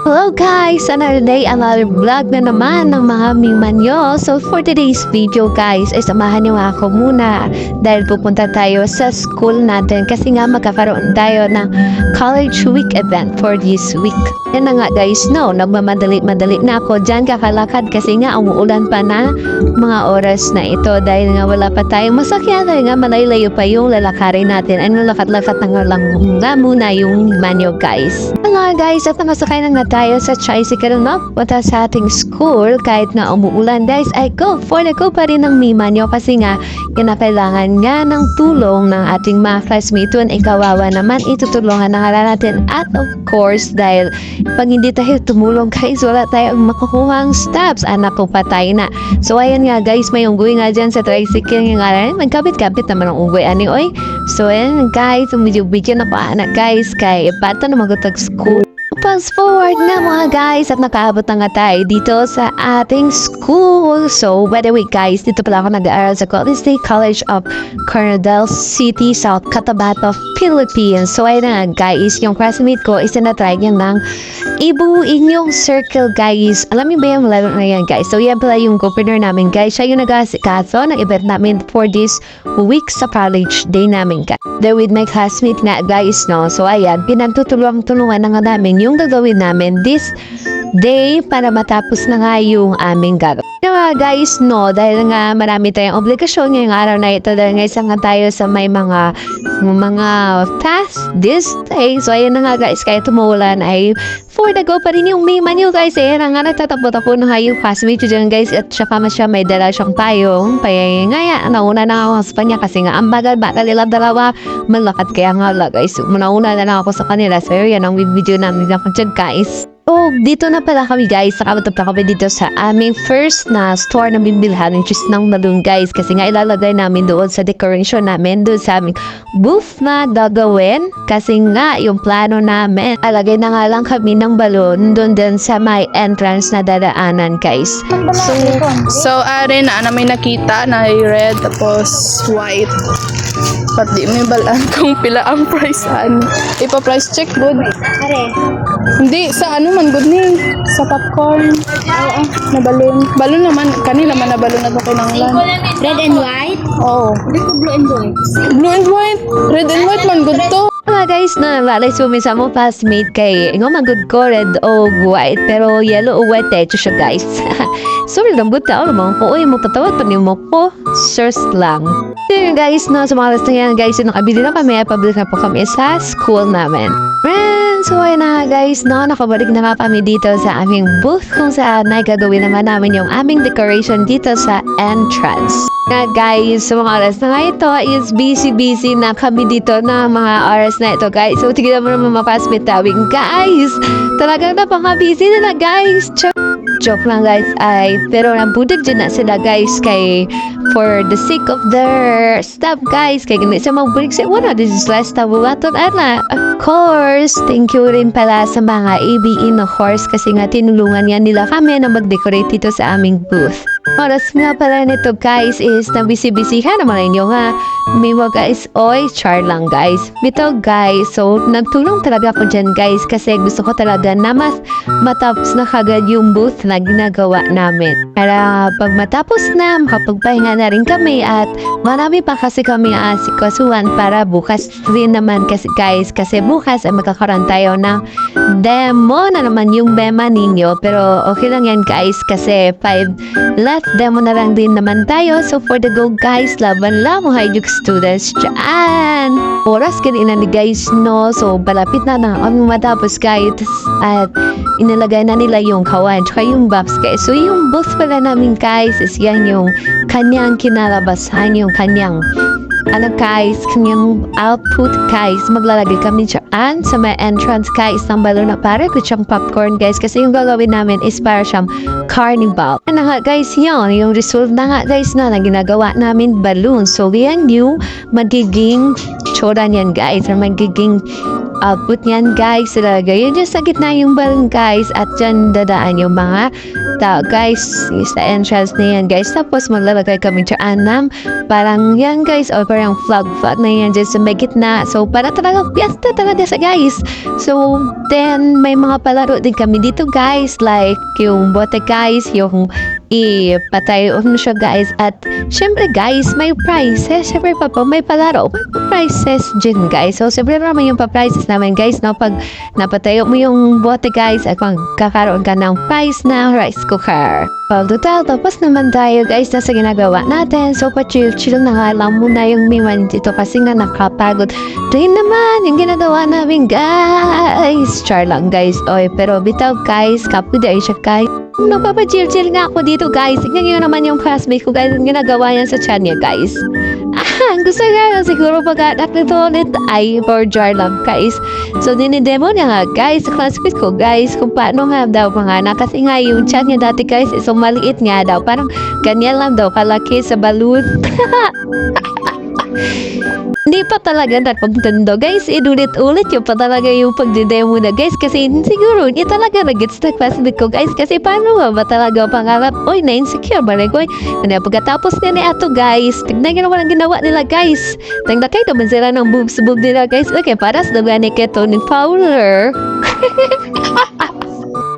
Hello guys! Another day, another vlog na naman ng mga Mimanyo. So for today's video guys, ay samahan niyo ako muna dahil pupunta tayo sa school natin kasi nga magkakaroon tayo ng college week event for this week. Yan na nga guys, no, nagmamadali-madali na ako dyan kakalakad kasi nga umuulan pa na mga oras na ito dahil nga wala pa tayong masakyan dahil nga malaylayo pa yung lalakarin natin. Ano lakat-lakat na nga muna yung Mimanyo guys. Hello guys, at namasakay na nga tayo sa tricycle na punta sa ating school kahit na umuulan guys ay go pa rin ng Mimanyo kasi nga kinakailangan nga ng tulong ng ating mga classmate ay kawawa naman itutulungan na nga natin at of course dahil pag hindi tayo tumulong guys wala tayong makukuhang steps anak ko patay na so ayan nga guys may unggoy nga dyan sa tricycle nga rin magkapit-kapit naman ang unggoy ani oy so ayan guys medyo na pa anak guys kay pato na magutag school. Fast forward na mga guys at nakaabot na nga tayo dito sa ating school. So, by the way guys, dito pala ako nag-aaral sa Golden State College of Coronadal City, South Cotabato, Philippines. So, ayun na nga guys, yung classmate ko is na-try niya ng ibuuin yung circle guys. Alam niyo ba yung laro na yan guys? So, yan pala yung governor namin guys. Siya yung nag-asikaso ng event namin for this week sa college day namin guys. There with my classmate nga guys, no? So, ayan, pinagtutulungan na nga namin yung gagawin namin this day para matapos na nga yung aming gagawin. Nga guys, no, dahil nga marami tayong obligasyon ngayong araw na ito dahil nga isa nga tayo sa may mga task this day. So, ayan na nga guys, kahit tumuulan ay for the go pa rin yung Mimanyo guys. Ayan nga nagtatapot ako na yung classmate dyan guys at saka siya may dala siyang payong. Ngaya, nauna na ako sa kanya kasi nga ang bagal-bagal nila dalawa malakat kaya nga guys. Nauna na lang ako sa kanila. So, yan ang video namin dyan guys. So, dito na pala kami guys. Nakabatap na kami dito sa aming first na store na bibilhan which is ng balloon guys. Kasi nga ilalagay namin doon sa decoration namin doon sa aming booth na gagawin. Kasi nga yung plano namin alagay na nga lang kami ng balloon doon din sa may entrance na dadaanan guys. So are na may nakita na red tapos white. Pati may balaan kung pila ang price ipa-price check good. Hindi sa ano man good ni sa popcorn. Oo, na balloon. Balloon naman kanila man na balloon na to kinanglan. Red and white? Oo. Hindi ko blue and white. Blue and white. Red and white man good to. Mga guys na lalay sumisa mo classmate kay nga magud ko red o white pero yellow o white ito siya guys. Sorry lambot ka mo ko oy mo patawad pa niyo mo ko search lang. So guys na sumalas na yan guys yung nakabili na kami public na po kami sa school namin. So ayun na guys, no, nakabalik na kami dito sa aming booth kung saan ay gagawin naman namin yung aming decoration dito sa entrance. Na guys, sa mga oras na nga ito is busy na kami dito na mga oras na ito guys. So tignan mo naman mapasmit tawing guys. Talagang napaka-busy na guys. Joke lang guys ay pero nabudag dyan na sila guys kay for the sake of their stuff guys kay ganit sa mabulig sa wala this is last time waton ana of course thank you rin pala sa mga ABE na course kasi nga tinulungan yan nila kami na mag-decorate dito sa aming booth. Oras nga pala nito guys is na busy ka naman ninyo nga may mga guys oy char lang guys bito guys so nagtulong talaga ako dyan guys kasi gusto ko talaga na mas matapos na kagad yung booth na ginagawa namin para pag matapos na makapagpahinga na rin kami at marami pa kasi kami asikasuhan para bukas rin naman kasi guys kasi bukas ay magkakaroon tayo ng demo na naman yung bema ninyo pero okay lang yan guys kasi 5 left demo na lang din naman tayo so for the go guys laban lang mga Hajduk students dyan oras kanina ni guys no so palapit na kami matapos guys at inilagay na nila yung kawan tsaka yung box guys so yung booth pala namin guys is yan yung kanyang kinalabasan yung kanyang kanyang output guys maglalagay kami dyan sa may entrance guys ng balon na para with siyang popcorn guys kasi yung gagawin namin is para siyang carnival ano nga guys yun yung result na nga guys na ginagawa namin balloon so yan yung magiging tsura niyan guys or magiging output niyan guys. Talaga yun dyan sa gitna yung balon guys. At dyan dadaan yung mga tao guys. Sa entrance na yan guys. Tapos maglalagay kami dyan ng parang yan guys. O parang flag na yan dyan sa may gitna. So para talaga piyesta talaga sa guys. So then may mga palaro din kami dito guys. Like yung bote guys. Yung ipatayo na siya guys. At syempre guys may prizes. Syempre pa po may palaro. May prizes dyan guys. So syempre naman yung pa-prizes namin guys. No? Pag napatayo mo yung bote guys at magkakaroon ka ng prize na rice cooker. Well, total, tapos naman tayo guys na sa ginagawa natin. So pa-chill na nga lang muna yung miwan dito kasi nga nakapagod rin naman yung ginagawa namin guys. Char lang guys. Oy, pero bitaw guys, kapag dahil siya guys. Napapa-chill nga ako dito guys. Tingnan nyo naman yung classmate ko guys. Ang ginagawa niya sa chan niya guys. Gusto nga siguro pag-anak nito ulit ay for jar lang guys. So dinidemo niya nga guys sa classmate ko guys kung paano nga daw panganak. Kasi nga yung chan niya dati guys is so maliit nga daw. Parang ganyan lang daw kalaki sa balloon. Hindi pa talaga napagtando guys. Inulit-ulit yung pa talaga yung pagdidemo na guys. Kasi siguro hindi talaga nag-gets na classmate ko guys. Kasi paano nga ba talaga pangarap? Oy, na-insecure ba rin ko? Ano pagkatapos na ni ato guys. Tignan nyo naman ang ginawa nila guys. Tingnan kayo naman sila ng boobs nila guys. Okay, para sa naman ni Tony Fowler.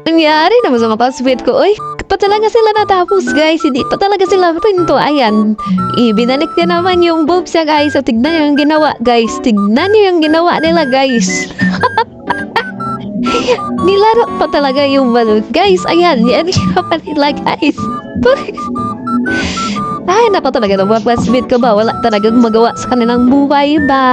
Nangyari naman sa mga classmate ko. Oy, pa talaga sila natapos guys. Hindi pa talaga sila pinto. Ayan. Ibinanik na naman yung boobs niya guys. So tignan nyo yung ginawa guys. Tignan nyo yung ginawa nila guys. Nilaro pa talaga yung balloon guys. Ayan. Yan yung pa nila guys. Ay, nako talaga ng mga classmate ko ba? Wala talagang magawa sa kanilang buhay ba?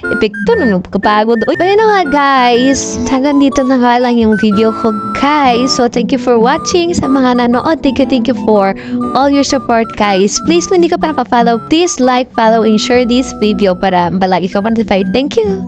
Epekto na nung kapagod. Uy, ayun na nga guys. Hanggang dito na nga lang yung video ko guys. So thank you for watching. Sa mga nanood, thank you for all your support guys. Please kung hindi ka pa nakapollow, please like, follow, and share this video para palagi ka notified. Thank you.